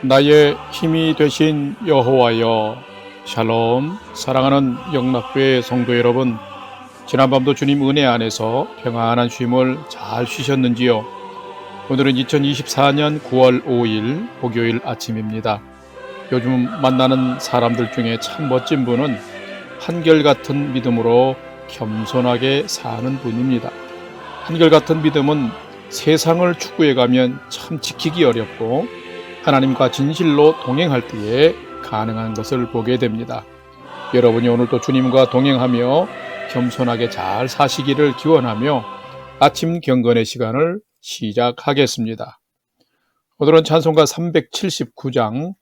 나의 힘이 되신 여호와여, 샬롬. 사랑하는 영락교회 성도 여러분, 지난밤도 주님 은혜 안에서 평안한 쉼을 잘 쉬셨는지요? 오늘은 2024년 9월 5일 목요일 아침입니다. 요즘 만나는 사람들 중에 참 멋진 분은 한결같은 믿음으로 겸손하게 사는 분입니다. 한결같은 믿음은 세상을 추구해가면 참 지키기 어렵고 하나님과 진실로 동행할 때에 가능한 것을 보게 됩니다. 여러분이 오늘도 주님과 동행하며 겸손하게 잘 사시기를 기원하며 아침 경건의 시간을 시작하겠습니다. 오늘은 찬송가 379장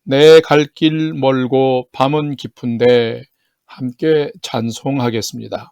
내 갈 길 멀고 밤은 깊은데 함께 찬송하겠습니다.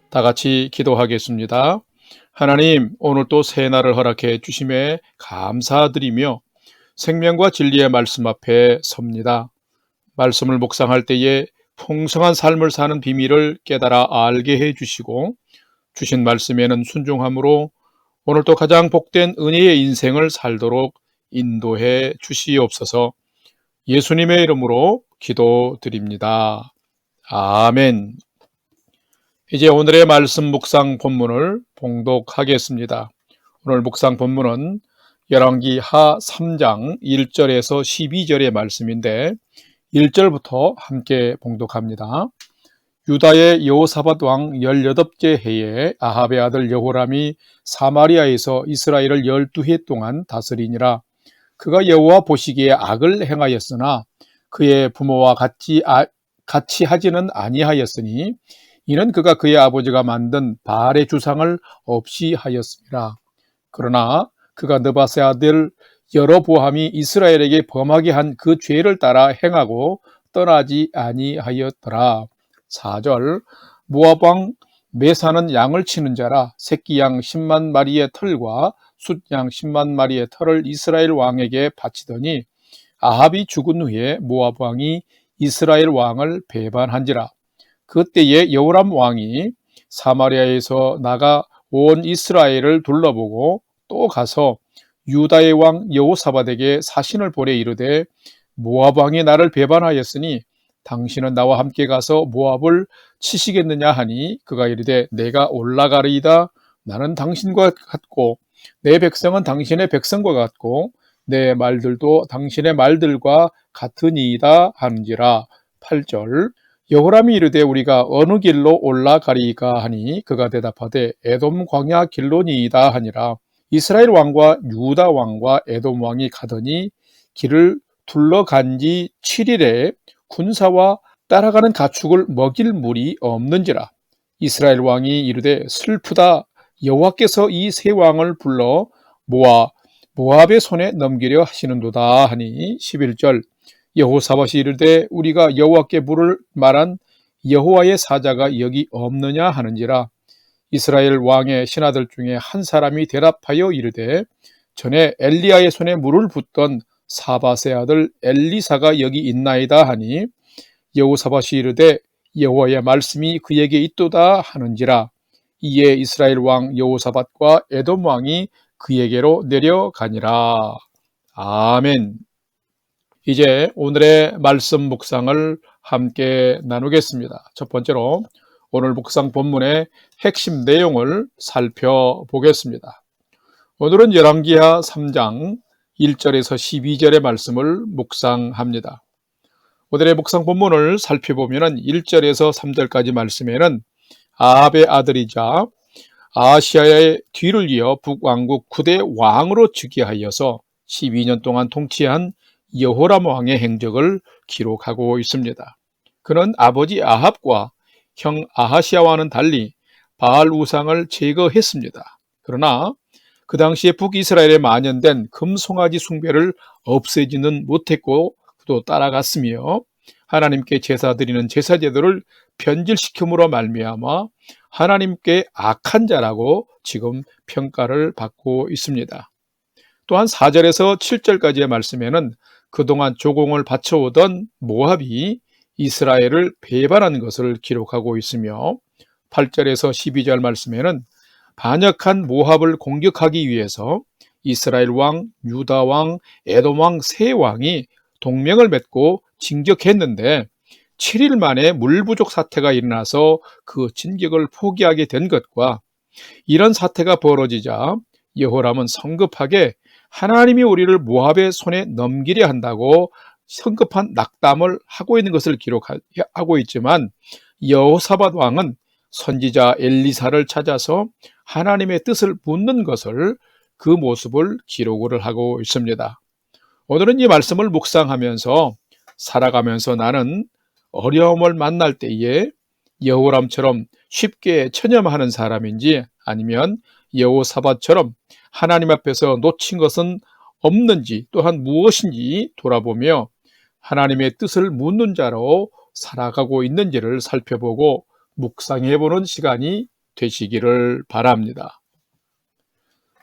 다 같이 기도하겠습니다. 하나님, 오늘 또 새 날을 허락해 주심에 감사드리며 생명과 진리의 말씀 앞에 섭니다. 말씀을 묵상할 때에 풍성한 삶을 사는 비밀을 깨달아 알게 해 주시고 주신 말씀에는 순종함으로 오늘도 가장 복된 은혜의 인생을 살도록 인도해 주시옵소서. 예수님의 이름으로 기도드립니다. 아멘. 이제 오늘의 말씀 묵상 본문을 봉독하겠습니다. 오늘 묵상 본문은 열왕기 하 3장 1절에서 12절의 말씀인데 1절부터 함께 봉독합니다. 유다의 여호사밧 왕 18째 해에 아합의 아들 여호람이 사마리아에서 이스라엘을 12해 동안 다스리니라. 그가 여호와 보시기에 악을 행하였으나 그의 부모와 같이 하지는 아니하였으니 이는 그가 그의 아버지가 만든 바알의 주상을 없이 하였습니다. 그러나 그가 느바세 아들 여로보암이 이스라엘에게 범하게 한 그 죄를 따라 행하고 떠나지 아니하였더라. 4절 모압 왕 매사는 양을 치는 자라. 새끼 양 10만 마리의 털과 숫양 10만 마리의 털을 이스라엘 왕에게 바치더니 아합이 죽은 후에 모압 왕이 이스라엘 왕을 배반한지라. 그때에 여호람 왕이 사마리아에서 나가 온 이스라엘을 둘러보고 또 가서 유다의 왕 여호사밧에게 사신을 보내 이르되 모압 왕이 나를 배반하였으니 당신은 나와 함께 가서 모압을 치시겠느냐 하니 그가 이르되 내가 올라가리이다. 나는 당신과 같고 내 백성은 당신의 백성과 같고 내 말들도 당신의 말들과 같으니이다 하는지라. 8절. 여호람이 이르되 우리가 어느 길로 올라가리이까 하니 그가 대답하되 에돔 광야 길로니이다 하니라. 이스라엘 왕과 유다 왕과 에돔 왕이 가더니 길을 둘러간 지 7일에 군사와 따라가는 가축을 먹일 물이 없는지라. 이스라엘 왕이 이르되 슬프다. 여호와께서 이 세 왕을 불러 모압의 손에 넘기려 하시는도다 하니. 11절. 여호사밧이 이르되 우리가 여호와께 물을 말한 여호와의 사자가 여기 없느냐 하는지라. 이스라엘 왕의 신하들 중에 한 사람이 대답하여 이르되 전에 엘리야의 손에 물을 붓던 사밧의 아들 엘리사가 여기 있나이다 하니. 여호사밧이 이르되 여호와의 말씀이 그에게 있도다 하는지라. 이에 이스라엘 왕 여호사밧과 에돔 왕이 그에게로 내려가니라. 아멘. 이제 오늘의 말씀 묵상을 함께 나누겠습니다. 첫 번째로 오늘 묵상 본문의 핵심 내용을 살펴보겠습니다. 오늘은 열왕기하 3장 1절에서 12절의 말씀을 묵상합니다. 오늘의 묵상 본문을 살펴보면 1절에서 3절까지 말씀에는 아합의 아들이자 아시아의 뒤를 이어 북왕국 9대 왕으로 즉위하여서 12년 동안 통치한 여호람 왕의 행적을 기록하고 있습니다. 그는 아버지 아합과 형 아하시아와는 달리 바알 우상을 제거했습니다. 그러나 그 당시에 북이스라엘에 만연된 금송아지 숭배를 없애지는 못했고 또 따라갔으며 하나님께 제사 드리는 제사 제도를 변질시킴으로 말미암아 하나님께 악한 자라고 지금 평가를 받고 있습니다. 또한 4절에서 7절까지의 말씀에는 그동안 조공을 바쳐오던 모압이 이스라엘을 배반한 것을 기록하고 있으며 8절에서 12절 말씀에는 반역한 모압을 공격하기 위해서 이스라엘 왕, 유다 왕, 에돔 왕 세 왕이 동맹을 맺고 진격했는데 7일 만에 물 부족 사태가 일어나서 그 진격을 포기하게 된 것과 이런 사태가 벌어지자 여호람은 성급하게 하나님이 우리를 모압의 손에 넘기려 한다고 성급한 낙담을 하고 있는 것을 기록하고 있지만 여호사밧 왕은 선지자 엘리사를 찾아서 하나님의 뜻을 묻는 것을 그 모습을 기록을 하고 있습니다. 오늘은 이 말씀을 묵상하면서 살아가면서 나는 어려움을 만날 때에 여호람처럼 쉽게 체념하는 사람인지 아니면 여호사밧처럼 하나님 앞에서 놓친 것은 없는지 또한 무엇인지 돌아보며 하나님의 뜻을 묻는 자로 살아가고 있는지를 살펴보고 묵상해보는 시간이 되시기를 바랍니다.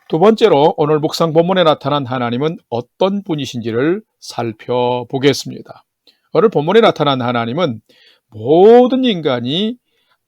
두 번째로 오늘 묵상 본문에 나타난 하나님은 어떤 분이신지를 살펴보겠습니다. 오늘 본문에 나타난 하나님은 모든 인간이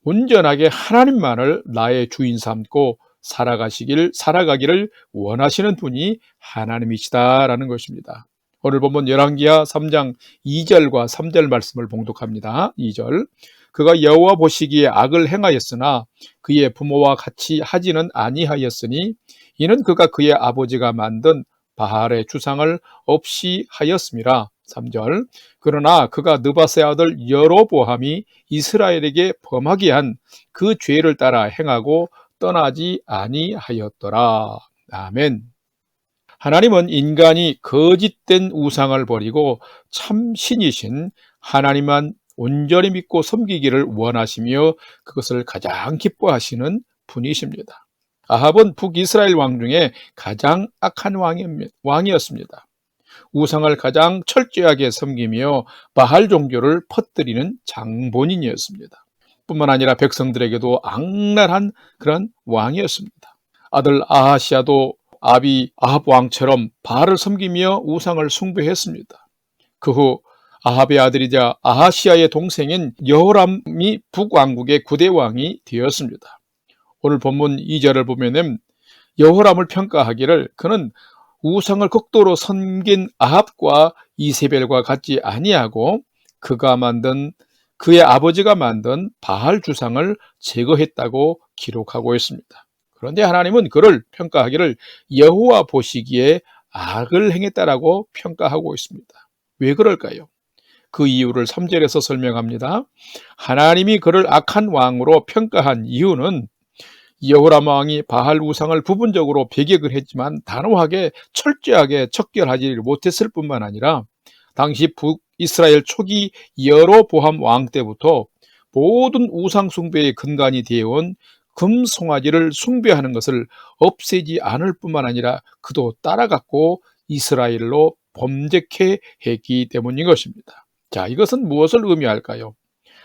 온전하게 하나님만을 나의 주인 삼고 살아가기를 원하시는 분이 하나님이시다라는 것입니다. 오늘 본문 열왕기하 3장 2절과 3절 말씀을 봉독합니다. 2절. 그가 여호와 보시기에 악을 행하였으나 그의 부모와 같이 하지는 아니하였으니 이는 그가 그의 아버지가 만든 바알의 주상을 없이 하였음이라. 3절. 그러나 그가 느밧의 아들 여로보암이 이스라엘에게 범하게 한 그 죄를 따라 행하고 떠나지 아니하였더라. 아멘. 하나님은 인간이 거짓된 우상을 버리고 참 신이신 하나님만 온전히 믿고 섬기기를 원하시며 그것을 가장 기뻐하시는 분이십니다. 아합은 북이스라엘 왕 중에 가장 악한 왕이었습니다. 우상을 가장 철저하게 섬기며 바알 종교를 퍼뜨리는 장본인이었습니다. 뿐만 아니라 백성들에게도 악랄한 그런 왕이었습니다. 아들 아하시아도 아비 아합 왕처럼 바알을 섬기며 우상을 숭배했습니다. 그 후 아합의 아들이자 아하시아의 동생인 여호람이 북왕국의 9대 왕이 되었습니다. 오늘 본문 2절을 보면은 여호람을 평가하기를 그는 우상을 극도로 섬긴 아합과 이세벨과 같지 아니하고 그의 아버지가 만든 바알 주상을 제거했다고 기록하고 있습니다. 그런데 하나님은 그를 평가하기를 여호와 보시기에 악을 행했다라고 평가하고 있습니다. 왜 그럴까요? 그 이유를 3절에서 설명합니다. 하나님이 그를 악한 왕으로 평가한 이유는 여호람 왕이 바알 우상을 부분적으로 배격을 했지만 단호하게 철저하게 척결하지 못했을 뿐만 아니라 당시 북이스라엘 초기 여로보암 왕 때부터 모든 우상 숭배의 근간이 되어온 금송아지를 숭배하는 것을 없애지 않을 뿐만 아니라 그도 따라갔고 이스라엘로 범죄케 했기 때문인 것입니다. 자, 이것은 무엇을 의미할까요?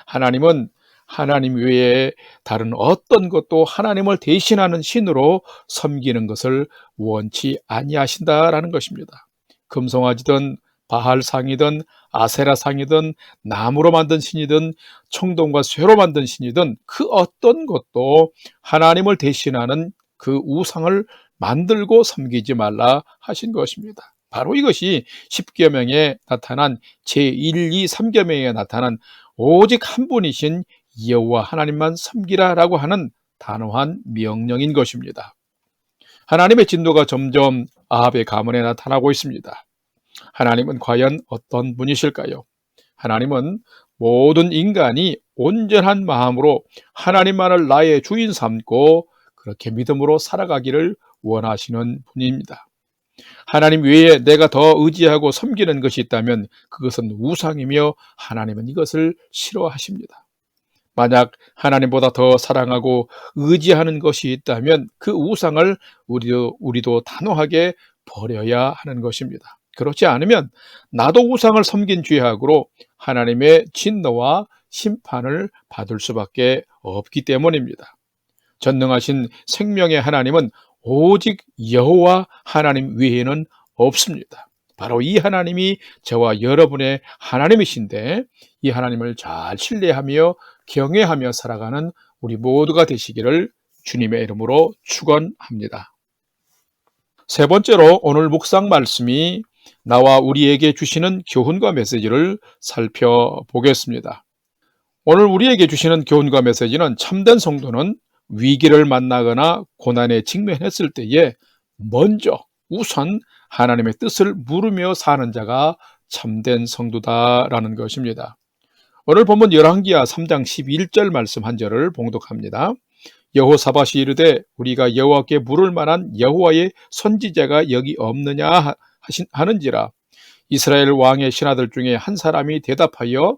하나님은 하나님 외에 다른 어떤 것도 하나님을 대신하는 신으로 섬기는 것을 원치 아니하신다라는 것입니다. 금송아지든 바알상이든 아세라상이든 나무로 만든 신이든 청동과 쇠로 만든 신이든 그 어떤 것도 하나님을 대신하는 그 우상을 만들고 섬기지 말라 하신 것입니다. 바로 이것이 십계명에 나타난 제1, 2, 3계명에 나타난 오직 한 분이신 여호와 하나님만 섬기라라고 하는 단호한 명령인 것입니다. 하나님의 진노가 점점 아합의 가문에 나타나고 있습니다. 하나님은 과연 어떤 분이실까요? 하나님은 모든 인간이 온전한 마음으로 하나님만을 나의 주인 삼고 그렇게 믿음으로 살아가기를 원하시는 분입니다. 하나님 외에 내가 더 의지하고 섬기는 것이 있다면 그것은 우상이며 하나님은 이것을 싫어하십니다. 만약 하나님보다 더 사랑하고 의지하는 것이 있다면 그 우상을 우리도 단호하게 버려야 하는 것입니다. 그렇지 않으면 나도 우상을 섬긴 죄악으로 하나님의 진노와 심판을 받을 수밖에 없기 때문입니다. 전능하신 생명의 하나님은 오직 여호와 하나님 외에는 없습니다. 바로 이 하나님이 저와 여러분의 하나님이신데 이 하나님을 잘 신뢰하며 경외하며 살아가는 우리 모두가 되시기를 주님의 이름으로 축원합니다. 세 번째로 오늘 묵상 말씀이 나와 우리에게 주시는 교훈과 메시지를 살펴보겠습니다. 오늘 우리에게 주시는 교훈과 메시지는 참된 성도는 위기를 만나거나 고난에 직면했을 때에 먼저 우선 하나님의 뜻을 물으며 사는 자가 참된 성도다라는 것입니다. 오늘 본문 열왕기하 3장 11절 말씀 한 절을 봉독합니다. 여호사밧이 이르되 우리가 여호와께 물을 만한 여호와의 선지자가 여기 없느냐 하는지라. 이스라엘 왕의 신하들 중에 한 사람이 대답하여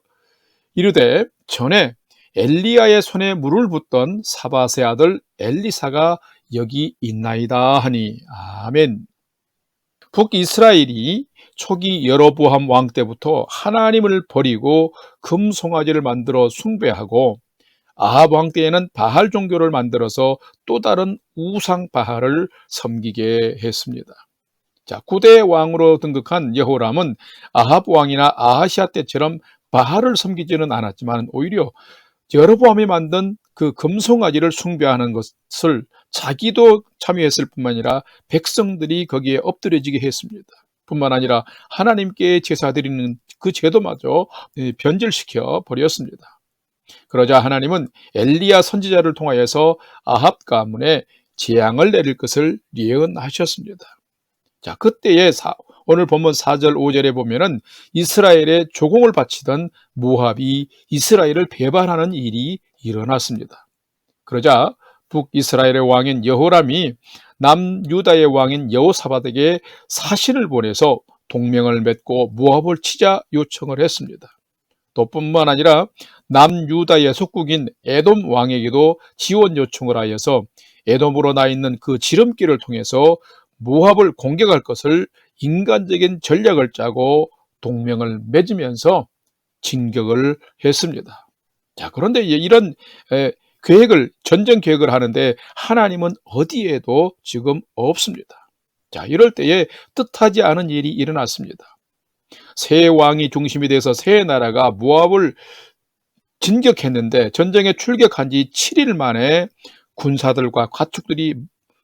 이르되 전에 엘리야의 손에 물을 붓던 사밧의 아들 엘리사가 여기 있나이다 하니. 아멘. 북이스라엘이 초기 여로보암 왕 때부터 하나님을 버리고 금송아지를 만들어 숭배하고 아합 왕 때에는 바알 종교를 만들어서 또 다른 우상 바알을 섬기게 했습니다. 자, 9대 왕으로 등극한 여호람은 아합 왕이나 아하시아 때처럼 바알을 섬기지는 않았지만 오히려 여로보암이 만든 그 금송아지를 숭배하는 것을 자기도 참여했을 뿐만 아니라 백성들이 거기에 엎드려지게 했습니다. 뿐만 아니라 하나님께 제사 드리는 그 제도마저 변질시켜 버렸습니다. 그러자 하나님은 엘리야 선지자를 통하여서 아합 가문에 재앙을 내릴 것을 예언하셨습니다. 자, 그때에 오늘 본문 4절 5절에 보면은 이스라엘의 조공을 바치던 모압이 이스라엘을 배반하는 일이 일어났습니다. 그러자 북이스라엘의 왕인 여호람이 남유다의 왕인 여호사밧에게 사신을 보내서 동맹을 맺고 모압을 치자 요청을 했습니다. 또 뿐만 아니라 남유다의 속국인 에돔 왕에게도 지원 요청을 하여서 에돔으로 나 있는 그 지름길을 통해서 모압을 공격할 것을 인간적인 전략을 짜고 동맹을 맺으면서 진격을 했습니다. 자, 그런데 이런 계획을, 전쟁 계획을 하는데 하나님은 어디에도 지금 없습니다. 자, 이럴 때에 뜻하지 않은 일이 일어났습니다. 새 왕이 중심이 돼서 새 나라가 모압을 진격했는데 전쟁에 출격한 지 7일 만에 군사들과 가축들이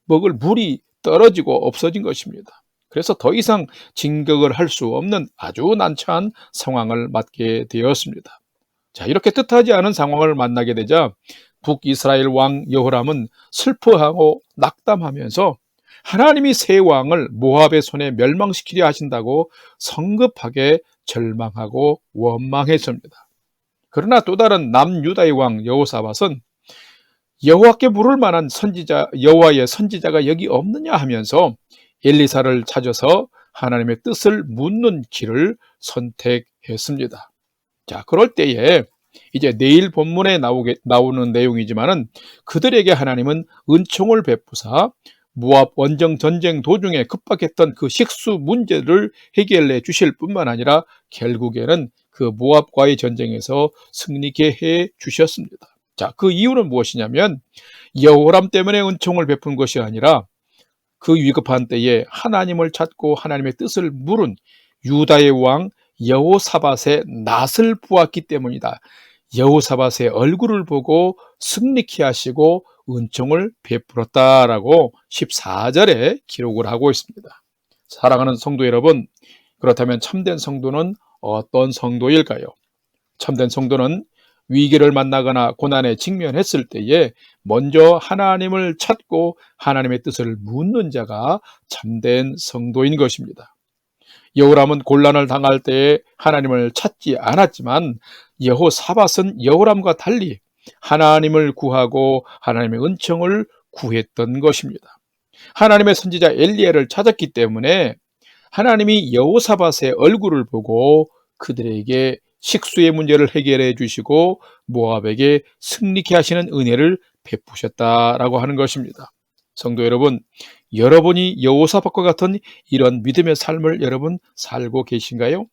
먹을 물이 떨어지고 없어진 것입니다. 그래서 더 이상 진격을 할 수 없는 아주 난처한 상황을 맞게 되었습니다. 자, 이렇게 뜻하지 않은 상황을 만나게 되자 북이스라엘 왕 여호람은 슬퍼하고 낙담하면서 하나님이 새 왕을 모압의 손에 멸망시키려 하신다고 성급하게 절망하고 원망했습니다. 그러나 또 다른 남유다의 왕 여호사밧은 여호와께 물을 만한 선지자, 여호와의 선지자가 여기 없느냐 하면서 엘리사를 찾아서 하나님의 뜻을 묻는 길을 선택했습니다. 자, 그럴 때에 이제 내일 본문에 나오는 내용이지만은 그들에게 하나님은 은총을 베푸사 모압 원정 전쟁 도중에 급박했던 그 식수 문제를 해결해 주실 뿐만 아니라 결국에는 그 모압과의 전쟁에서 승리케 해 주셨습니다. 자, 그 이유는 무엇이냐면 여호람 때문에 은총을 베푼 것이 아니라 그 위급한 때에 하나님을 찾고 하나님의 뜻을 물은 유다의 왕 여호사밧의 낯을 보았기 때문이다. 여호사밧의 얼굴을 보고 승리케 하시고 은총을 베풀었다라고 14절에 기록을 하고 있습니다. 사랑하는 성도 여러분, 그렇다면 참된 성도는 어떤 성도일까요? 참된 성도는 위기를 만나거나 고난에 직면했을 때에 먼저 하나님을 찾고 하나님의 뜻을 묻는 자가 참된 성도인 것입니다. 여호람은 곤란을 당할 때에 하나님을 찾지 않았지만 여호사밧은 여호람과 달리 하나님을 구하고 하나님의 은총을 구했던 것입니다. 하나님의 선지자 엘리야를 찾았기 때문에 하나님이 여호사밧의 얼굴을 보고 그들에게 식수의 문제를 해결해 주시고 모압에게 승리케 하시는 은혜를 베푸셨다라고 하는 것입니다. 성도 여러분, 여러분이 여호사밧과 같은 이런 믿음의 삶을 여러분 살고 계신가요?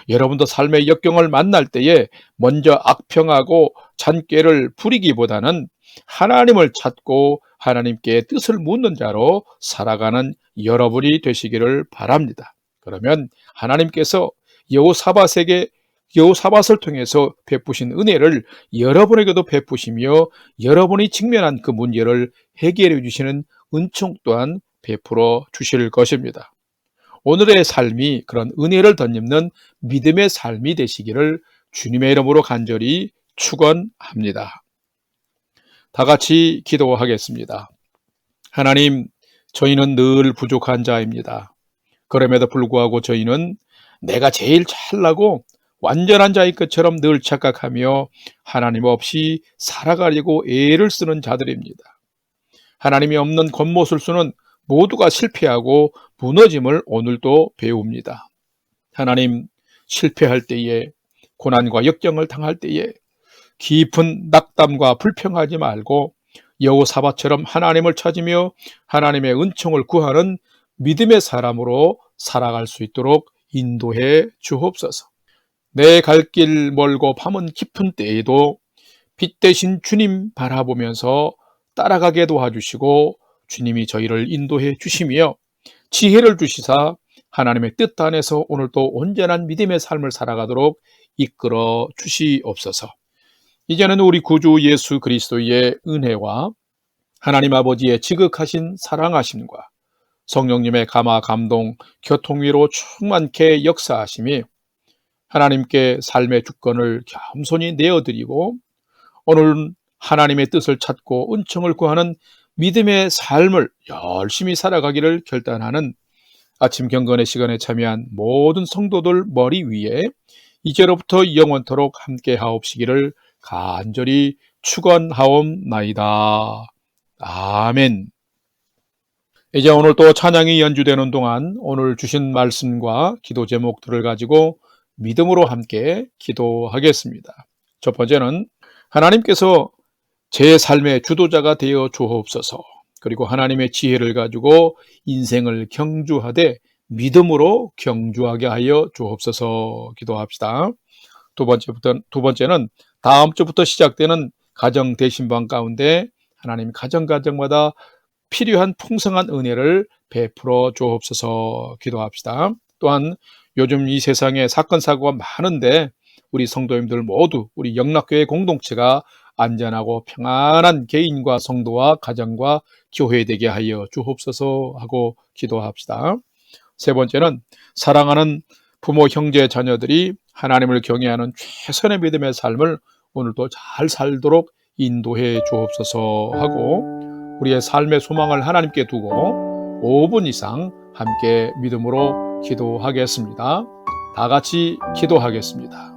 여러분도 삶의 역경을 만날 때에 먼저 악평하고 잔꾀를 부리기보다는 하나님을 찾고 하나님께 뜻을 묻는 자로 살아가는 여러분이 되시기를 바랍니다. 그러면 하나님께서 여호사밧을 통해서 베푸신 은혜를 여러분에게도 베푸시며 여러분이 직면한 그 문제를 해결해 주시는 은총 또한 베풀어 주실 것입니다. 오늘의 삶이 그런 은혜를 덧입는 믿음의 삶이 되시기를 주님의 이름으로 간절히 축원합니다. 다 같이 기도하겠습니다. 하나님, 저희는 늘 부족한 자입니다. 그럼에도 불구하고 저희는 내가 제일 잘나고 완전한 자의 것처럼 늘 착각하며 하나님 없이 살아가려고 애를 쓰는 자들입니다. 하나님이 없는 겉모술수는 모두가 실패하고 무너짐을 오늘도 배웁니다. 하나님, 실패할 때에, 고난과 역경을 당할 때에 깊은 낙담과 불평하지 말고 여호사밧처럼 하나님을 찾으며 하나님의 은총을 구하는 믿음의 사람으로 살아갈 수 있도록 인도해 주옵소서. 내 갈 길 멀고 밤은 깊은 때에도 빛 대신 주님 바라보면서 따라가게 도와주시고 주님이 저희를 인도해 주시며 지혜를 주시사 하나님의 뜻 안에서 오늘도 온전한 믿음의 삶을 살아가도록 이끌어 주시옵소서. 이제는 우리 구주 예수 그리스도의 은혜와 하나님 아버지의 지극하신 사랑하심과 성령님의 감화 감동 교통위로 충만케 역사하심이 하나님께 삶의 주권을 겸손히 내어드리고 오늘 하나님의 뜻을 찾고 은총을 구하는 믿음의 삶을 열심히 살아가기를 결단하는 아침 경건의 시간에 참여한 모든 성도들 머리 위에 이제로부터 영원토록 함께 하옵시기를 간절히 축원하옵나이다. 아멘. 이제 오늘 또 찬양이 연주되는 동안 오늘 주신 말씀과 기도 제목들을 가지고 믿음으로 함께 기도하겠습니다. 첫 번째는 하나님께서 제 삶의 주도자가 되어 주옵소서. 그리고 하나님의 지혜를 가지고 인생을 경주하되 믿음으로 경주하게 하여 주옵소서. 기도합시다. 두 번째는 다음 주부터 시작되는 가정 대신방 가운데 하나님 가정마다 필요한 풍성한 은혜를 베풀어 주옵소서. 기도합시다. 또한 요즘 이 세상에 사건 사고가 많은데 우리 성도님들 모두 우리 영락교회 공동체가 안전하고 평안한 개인과 성도와 가정과 교회 되게 하여 주옵소서 하고 기도합시다. 세 번째는 사랑하는 부모, 형제, 자녀들이 하나님을 경외하는 최선의 믿음의 삶을 오늘도 잘 살도록 인도해 주옵소서 하고, 우리의 삶의 소망을 하나님께 두고 5분 이상 함께 믿음으로 기도하겠습니다. 다 같이 기도하겠습니다.